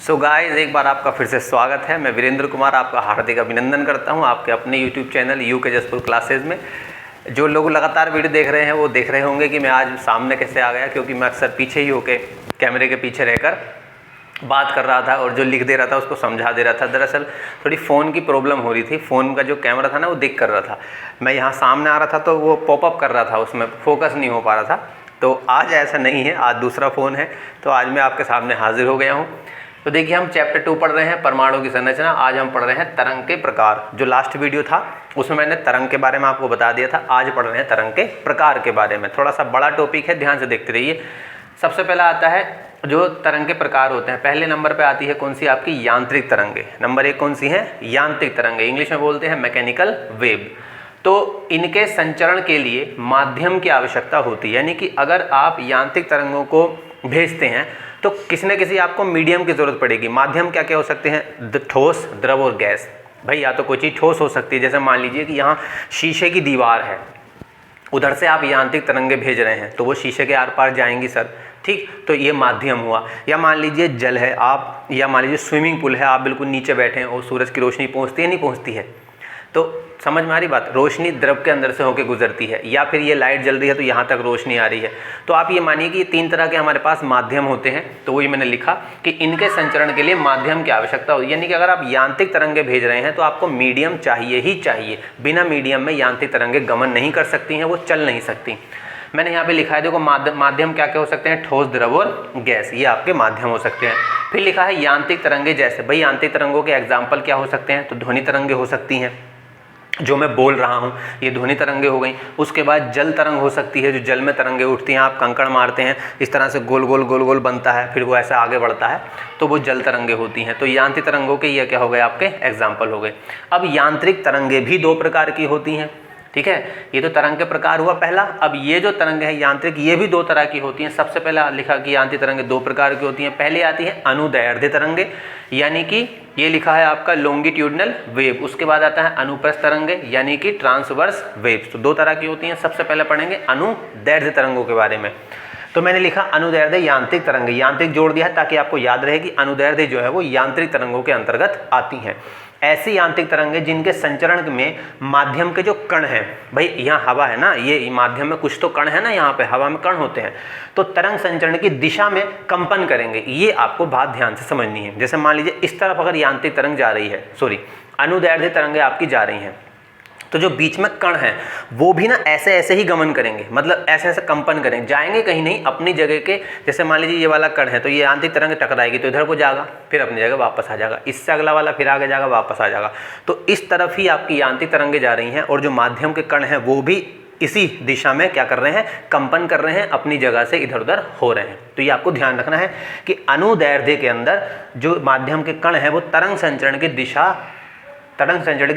So guys, एक बार आपका फिर से स्वागत है। मैं वीरेंद्र कुमार आपका हार्दिक अभिनंदन करता हूं आपके अपने YouTube channel UK Jaspur classes में। जो लोग लगातार वीडियो देख रहे हैं वो देख रहे होंगे कि मैं आज सामने कैसे आ गया, क्योंकि मैं अक्सर पीछे ही होके कैमरे के पीछे रहकर बात कर रहा था और जो लिख दे रहा था उसको समझा दे रहा था। दरअसल थोड़ी फ़ोन की प्रॉब्लम हो रही थी, फ़ोन का जो कैमरा था ना वो दिक कर रहा था। मैं यहाँ सामने आ रहा था तो वो पॉपअप कर रहा था, उसमें फोकस नहीं हो पा रहा था। तो आज ऐसा नहीं है, आज दूसरा फ़ोन है, तो आज मैं आपके सामने हाजिर हो गया हूँ। तो देखिए, हम चैप्टर 2 पढ़ रहे हैं, परमाणु की संरचना। आज हम पढ़ रहे हैं तरंग के प्रकार। जो लास्ट वीडियो था उसमें मैंने तरंग के बारे में आपको बता दिया था, आज पढ़ रहे हैं तरंग के प्रकार के बारे में। थोड़ा सा बड़ा टॉपिक है, ध्यान से देखते रहिए। सबसे पहला आता है जो तरंग के प्रकार होते हैं। पहले नंबर पे आती है कौन सी? आपकी यांत्रिक तरंगे। नंबर 1 कौन सी है? यांत्रिक तरंगे, इंग्लिश में बोलते हैं मैकेनिकल वेव। तो इनके संचरण के लिए माध्यम की आवश्यकता होती है, यानी कि अगर आप यांत्रिक तरंगों को भेजते हैं तो किसी न किसी आपको मीडियम की ज़रूरत पड़ेगी। माध्यम क्या क्या हो सकते हैं? ठोस, द्रव और गैस। भाई या तो कोई चीज़ ठोस हो सकती है, जैसे मान लीजिए कि यहाँ शीशे की दीवार है, उधर से आप यांत्रिक तरंगे भेज रहे हैं तो वो शीशे के आर पार जाएंगी सर, ठीक, तो ये माध्यम हुआ। या मान लीजिए जल है, आप या मान लीजिए स्विमिंग पूल है, आप बिल्कुल नीचे बैठे हैं और सूरज की रोशनी पहुँचती है नहीं पहुँचती है, तो समझ में आ रही बात? रोशनी द्रव के अंदर से होकर गुजरती है। या फिर ये लाइट जल रही है तो यहाँ तक रोशनी आ रही है। तो आप ये मानिए कि ये 3 तरह के हमारे पास माध्यम होते हैं। तो वही मैंने लिखा कि इनके संचरण के लिए माध्यम की आवश्यकता होती है, यानी कि अगर आप यांत्रिक तरंगे भेज रहे हैं तो आपको मीडियम चाहिए ही चाहिए। बिना मीडियम में यांत्रिक तरंगे गमन नहीं कर सकती हैं, वो चल नहीं सकती। मैंने यहाँ पे लिखा है, देखो माध्यम क्या क्या हो सकते हैं? ठोस, द्रव और गैस, ये आपके माध्यम हो सकते हैं। फिर लिखा है यांत्रिक तरंगे जैसे, भाई यांत्रिक तरंगों के एग्जाम्पल क्या हो सकते हैं? तो ध्वनि तरंगे हो सकती हैं, जो मैं बोल रहा हूँ ये ध्वनि तरंगे हो गई। उसके बाद जल तरंग हो सकती है, जो जल में तरंगे उठती हैं, आप कंकड़ मारते हैं इस तरह से गोल गोल गोल गोल बनता है, फिर वो ऐसा आगे बढ़ता है, तो वो जल तरंगे होती हैं। तो यांत्रिक तरंगों के ये क्या हो गए? आपके एग्जाम्पल हो गए। अब यांत्रिक तरंगे भी 2 प्रकार की होती हैं, ठीक है। ये तो तरंग के प्रकार हुआ पहला। अब ये जो तरंगे हैं यांत्रिक, ये भी 2 तरह की होती हैं। सबसे पहला लिखा कि यांत्रिक तरंगे 2 प्रकार की होती हैं। पहले आती है अनुदैर्ध्य तरंगे, यानी कि ये लिखा है आपका लॉन्गिट्यूडनल वेव। उसके बाद आता है अनुप्रस्थ तरंगे, यानी कि ट्रांसवर्स वेव। तो 2 तरह की होती हैं। सबसे पहले पढ़ेंगे अनुदैर्ध्य तरंगों के बारे में। तो मैंने लिखा अनुदैर्ध्य यांत्रिक तरंगे, यांत्रिक जोड़ दिया है ताकि आपको याद रहे कि अनुदैर्ध्य जो है वो यांत्रिक तरंगों के अंतर्गत आती हैं। ऐसी यांत्रिक तरंगे जिनके संचरण में माध्यम के जो कण हैं, भाई यहाँ हवा है ना, ये माध्यम में कुछ तो कण है ना, यहाँ पे हवा में कण होते हैं, तो तरंग संचरण की दिशा में कंपन करेंगे। ये आपको बात ध्यान से समझनी है। जैसे मान लीजिए इस तरफ अगर यांत्रिक तरंग जा रही है, अनुदैर्ध्य तरंगे आपकी जा रही हैं, तो जो बीच में कण हैं वो भी ना ऐसे ऐसे ही गमन करेंगे, मतलब ऐसे ऐसे कंपन करेंगे, जाएंगे कहीं नहीं, अपनी जगह के। जैसे मान लीजिए ये वाला कण है तो ये यांत्रिक तरंग टकराएगी तो इधर को जाएगा, फिर अपनी जगह वापस आ जाएगा, इससे अगला वाला फिर आगे जाएगा, वापस आ जाएगा। तो इस तरफ ही आपकी यांत्रिक तरंगे जा रही हैं और जो माध्यम के कण हैं वो भी इसी दिशा में क्या कर रहे हैं? कंपन कर रहे हैं, अपनी जगह से इधर उधर हो रहे हैं। तो ये आपको ध्यान रखना है कि अनुदैर्ध्य के अंदर जो माध्यम के कण हैं वो तरंग संचरण की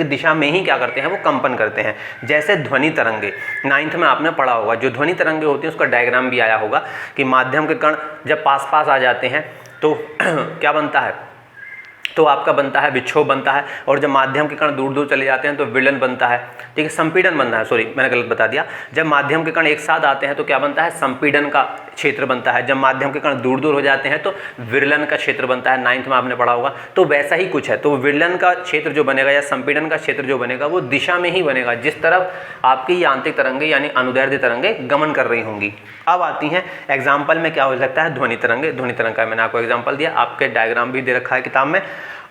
दिशा में ही क्या करते हैं? वो कंपन करते हैं। जैसे ध्वनि तरंगे 9th में आपने पढ़ा होगा, जो ध्वनि तरंगे होती हैं उसका डायग्राम भी आया होगा कि माध्यम के कण जब पास पास आ जाते हैं तो क्या बनता है? तो आपका बनता है विक्षोभ बनता है, और जब माध्यम के कण दूर दूर चले जाते हैं तो विलयन बनता है, ठीक है, संपीड़न बनता है। सॉरी, मैंने गलत बता दिया। जब माध्यम के कण एक साथ आते हैं तो क्या बनता है? संपीड़न का क्षेत्र बनता है। जब माध्यम के कण दूर दूर हो जाते हैं तो विरलन का क्षेत्र बनता है। 9th में आपने पढ़ा होगा। तो वैसा ही कुछ है। तो विरलन का क्षेत्र जो बनेगा या संपीड़न का क्षेत्र जो बनेगा वो दिशा में ही बनेगा जिस तरफ आपकी यांत्रिक तरंगे यानी अनुदैर्ध्य तरंगे गमन कर रही होंगी। अब आती हैं एग्जाम्पल में क्या हो सकता है? ध्वनि तरंगे। ध्वनि तरंग का मैंने आपको एग्जाम्पल दिया, आपके डायग्राम भी दे रखा है किताब में।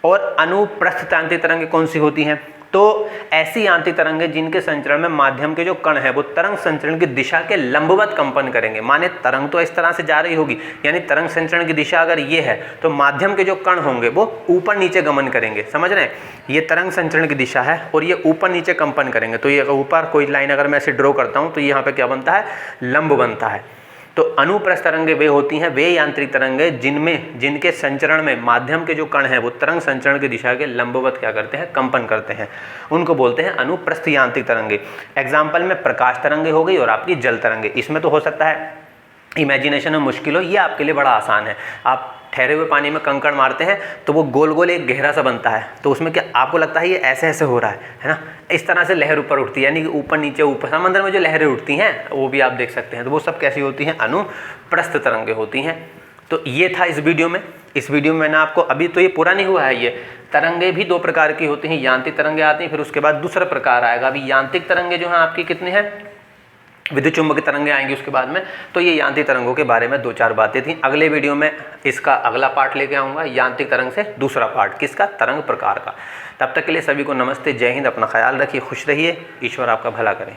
और अनुप्रस्थ यांत्रिक तरंगे कौन सी होती हैं? तो ऐसी यांत्रिक तरंगे जिनके संचरण में माध्यम के जो कण है वो तरंग संचरण की दिशा के लंबवत कंपन करेंगे। माने तरंग तो इस तरह से जा रही होगी, यानी तरंग संचरण की दिशा अगर ये है तो माध्यम के जो कण होंगे वो ऊपर नीचे गमन करेंगे। समझ रहे हैं? ये तरंग संचरण की दिशा है और ये ऊपर नीचे कंपन करेंगे। तो ये ऊपर कोई लाइन अगर मैं ऐसे ड्रॉ करता हूँ तो यहाँ पे क्या बनता है? लंब बनता है। तो अनुप्रस्थ तरंगे वे होती हैं, वे यांत्रिक तरंगे जिनके संचरण में माध्यम के जो कण हैं वो तरंग संचरण की दिशा के लंबवत क्या करते हैं? कंपन करते हैं। उनको बोलते हैं अनुप्रस्थ यांत्रिक तरंगे। एग्जाम्पल में प्रकाश तरंगे हो गई और आपकी जल तरंगे। इसमें तो हो सकता है इमेजिनेशन में मुश्किल हो, ये आपके लिए बड़ा आसान है। आप ठहरे हुए पानी में कंकड़ मारते हैं तो वो गोल गोल एक गहरा सा बनता है, तो उसमें क्या आपको लगता है ये ऐसे ऐसे हो रहा है ना? इस तरह से लहर ऊपर उठती है, यानी कि ऊपर नीचे ऊपर समंदर में जो लहरें उठती हैं वो भी आप देख सकते हैं। तो वो सब कैसी होती हैं? अनुप्रस्थ तरंगे होती हैं। तो ये था इस वीडियो में। इस वीडियो में मैंने आपको, अभी तो ये पूरा नहीं हुआ है, ये तरंगे भी दो प्रकार की होती हैं, यांत्रिक तरंगे आती हैं, फिर उसके बाद दूसरा प्रकार आएगा। अभी यांत्रिक तरंगे जो हैं आपकी कितनी हैं, विद्युत चुंबकीय तरंगे आएंगी उसके बाद में। तो ये यांत्रिक तरंगों के बारे में 2-4 बातें थी। अगले वीडियो में इसका अगला पार्ट लेके आऊँगा, यांत्रिक तरंग से दूसरा पार्ट, किसका, तरंग प्रकार का। तब तक के लिए सभी को नमस्ते, जय हिंद, अपना ख्याल रखिए, खुश रहिए, ईश्वर आपका भला करे।